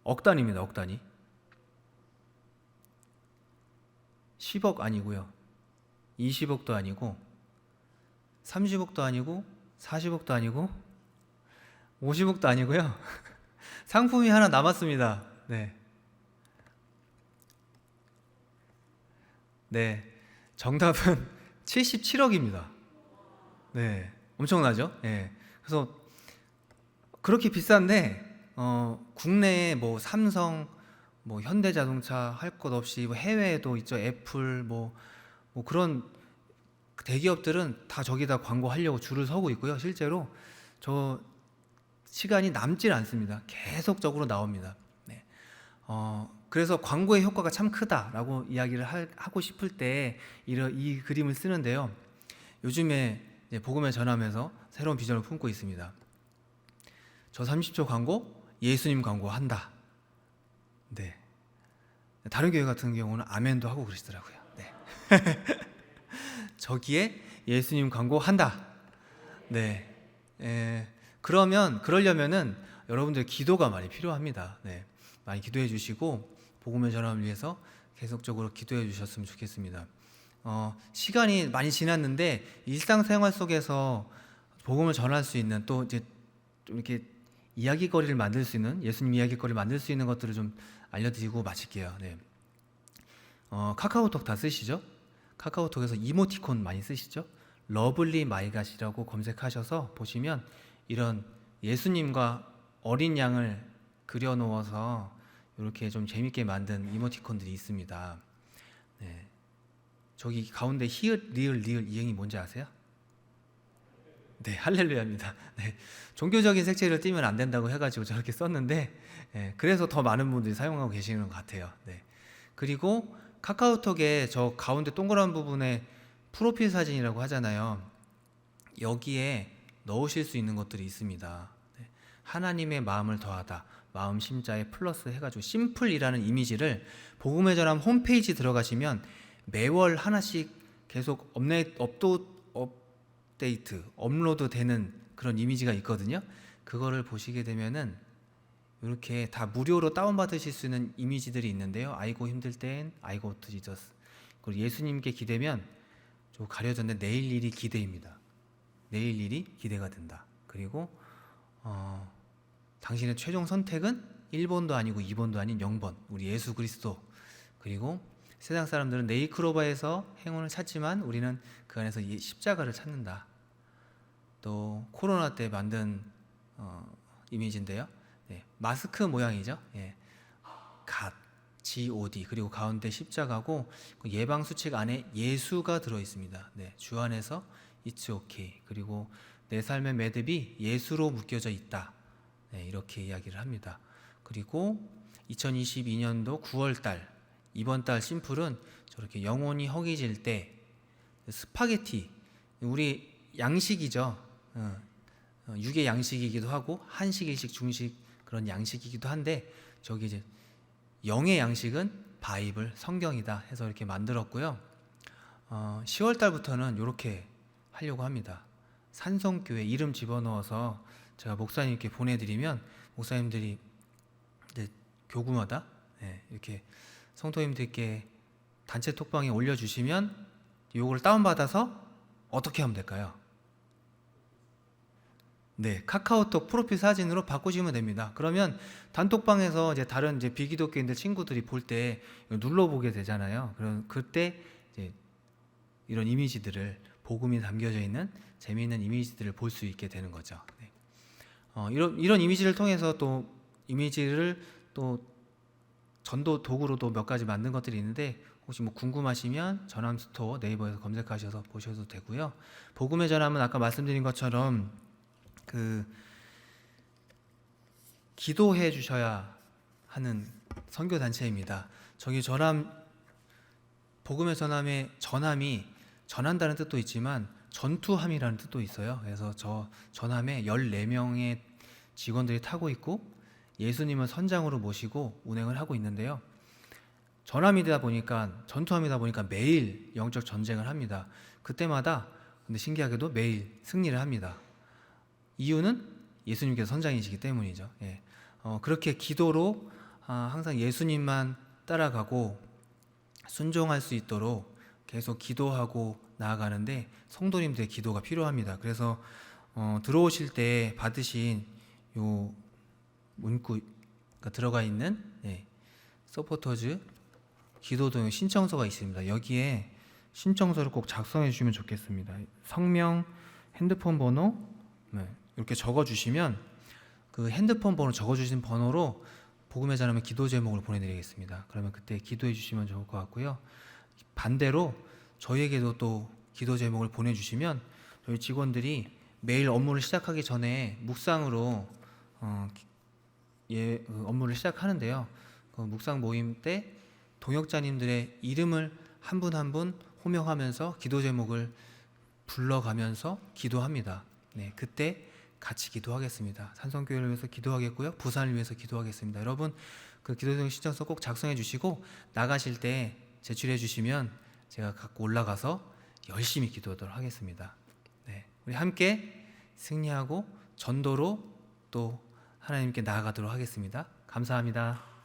억 단위입니다. 억 단위. 10억 아니고요, 20억도 아니고, 30억도 아니고, 40억도 아니고, 50억도 아니고요. 상품이 하나 남았습니다. 네. 네. 정답은 77억입니다. 네. 엄청나죠? 네. 그래서 그렇게 비싼데, 국내에 뭐 삼성, 뭐 현대자동차 할 것 없이 뭐 해외에도 있죠. 애플, 뭐 그런 대기업들은 다 저기다 광고하려고 줄을 서고 있고요. 실제로 저 시간이 남질 않습니다. 계속적으로 나옵니다. 네. 그래서 광고의 효과가 참 크다라고 이야기를 하고 싶을 때 이 그림을 쓰는데요. 요즘에 복음을 전하면서 새로운 비전을 품고 있습니다. 저 30초 광고, 예수님 광고 한다. 네. 다른 교회 같은 경우는 아멘도 하고 그러시더라고요. 네. 저기에 예수님 광고 한다. 네. 그러려면은 여러분들 기도가 많이 필요합니다. 네. 많이 기도해 주시고 복음의 전함을 위해서 계속적으로 기도해 주셨으면 좋겠습니다. 시간이 많이 지났는데 일상생활 속에서 복음을 전할 수 있는 또 이제 좀 이렇게 이야기거리를 만들 수 있는 예수님 이야기거리를 만들 수 있는 것들을 좀 알려드리고 마칠게요. 네. 카카오톡 다 쓰시죠? 카카오톡에서 이모티콘 많이 쓰시죠? 러블리 마이갓이라고 검색하셔서 보시면 이런 예수님과 어린 양을 그려놓아서 이렇게 좀 재밌게 만든 이모티콘들이 있습니다. 네. 저기 가운데 히읗, 리을, 이응이 뭔지 아세요? 네, 할렐루야입니다. 네, 종교적인 색채를 띠면 안 된다고 해가지고 저렇게 썼는데, 네, 그래서 더 많은 분들이 사용하고 계시는 것 같아요. 네. 그리고 카카오톡에 저 가운데 동그란 부분에 프로필 사진이라고 하잖아요. 여기에 넣으실 수 있는 것들이 있습니다. 네. 하나님의 마음을 더하다, 마음 심자에 플러스 해가지고 심플이라는 이미지를 복음의 전함 홈페이지 들어가시면 매월 하나씩 계속 업로드 되는 그런 이미지가 있거든요. 그거를 보시게 되면은 이렇게 다 무료로 다운받으실 수 있는 이미지들이 있는데요. 아이고 힘들 땐 아이고 투 지저스, 그리고 예수님께 기대면 좀 가려졌는데 내일 일이 기대입니다. 내일 일이 기대가 된다. 그리고 당신의 최종 선택은 1번도 아니고 2번도 아닌 0번 우리 예수 그리스도. 그리고 세상 사람들은 네이크로바에서 행운을 찾지만 우리는 그 안에서 십자가를 찾는다. 또 코로나 때 만든 이미지인데요. 네, 마스크 모양이죠. 예. God, 그리고 가운데 십자가고 그 예방 수칙 안에 예수가 들어 있습니다. 네, 주 안에서 It's okay. 그리고 내 삶의 매듭이 예수로 묶여져 있다. 네, 이렇게 이야기를 합니다. 그리고 2022년도 9월달 이번 달 심플은 저렇게 영혼이 허기질 때 스파게티, 우리 양식이죠. 육의 양식이기도 하고 한식, 일식, 중식 그런 양식이기도 한데 저기 이제 영의 양식은 바이블, 성경이다 해서 이렇게 만들었고요. 10월 달부터는 이렇게 하려고 합니다. 산성교회 이름 집어넣어서 제가 목사님께 보내드리면 목사님들이 이제 교구마다 이렇게 성도님들께 단체 톡방에 올려주시면 요걸 다운받아서 어떻게 하면 될까요? 네, 카카오톡 프로필 사진으로 바꾸시면 됩니다. 그러면 단톡방에서 이제 다른 이제 비기독교인들 친구들이 볼 때 눌러보게 되잖아요. 그럼 그때 이제 이런 이미지들을 복음이 담겨져 있는 재미있는 이미지들을 볼 수 있게 되는 거죠. 네. 이런 이미지를 통해서 또 이미지를 또 전도 도구로도 몇 가지 만든 것들이 있는데 혹시 뭐 궁금하시면 전함 스토어 네이버에서 검색하셔서 보셔도 되고요. 복음의 전함은 아까 말씀드린 것처럼 그 기도해 주셔야 하는 선교 단체입니다. 저기 전함 복음의 전함의 전함이 전한다는 뜻도 있지만 전투함이라는 뜻도 있어요. 그래서 저 전함에 14명의 직원들이 타고 있고 예수님을 선장으로 모시고 운행을 하고 있는데요. 전함이다 보니까 전투함이다 보니까 매일 영적 전쟁을 합니다. 그때마다 근데 신기하게도 매일 승리를 합니다. 이유는 예수님께서 선장이시기 때문이죠. 예. 그렇게 기도로 항상 예수님만 따라가고 순종할 수 있도록 계속 기도하고 나아가는데 성도님들의 기도가 필요합니다. 그래서 들어오실 때 받으신 요 문구가 들어가 있는 서포터즈 기도 동요 신청서가 있습니다. 여기에 신청서를 꼭 작성해 주시면 좋겠습니다. 성명, 핸드폰 번호 이렇게 적어 주시면 그 핸드폰 번호 적어 주신 번호로 복음의 전함의 기도 제목을 보내드리겠습니다. 그러면 그때 기도해 주시면 좋을 것 같고요. 반대로 저희에게도 또 기도 제목을 보내주시면 저희 직원들이 매일 업무를 시작하기 전에 묵상으로 업무를 시작하는데요. 그 묵상 모임 때 동역자님들의 이름을 한 분 한 분 호명하면서 기도 제목을 불러가면서 기도합니다. 네, 그때 같이 기도하겠습니다. 산성교회를 위해서 기도하겠고요. 부산을 위해서 기도하겠습니다. 여러분 그 기도 제목 신청서 꼭 작성해 주시고 나가실 때 제출해 주시면 제가 갖고 올라가서 열심히 기도하도록 하겠습니다. 네, 우리 함께 승리하고 전도로 또 하나님께 나아가도록 하겠습니다. 감사합니다.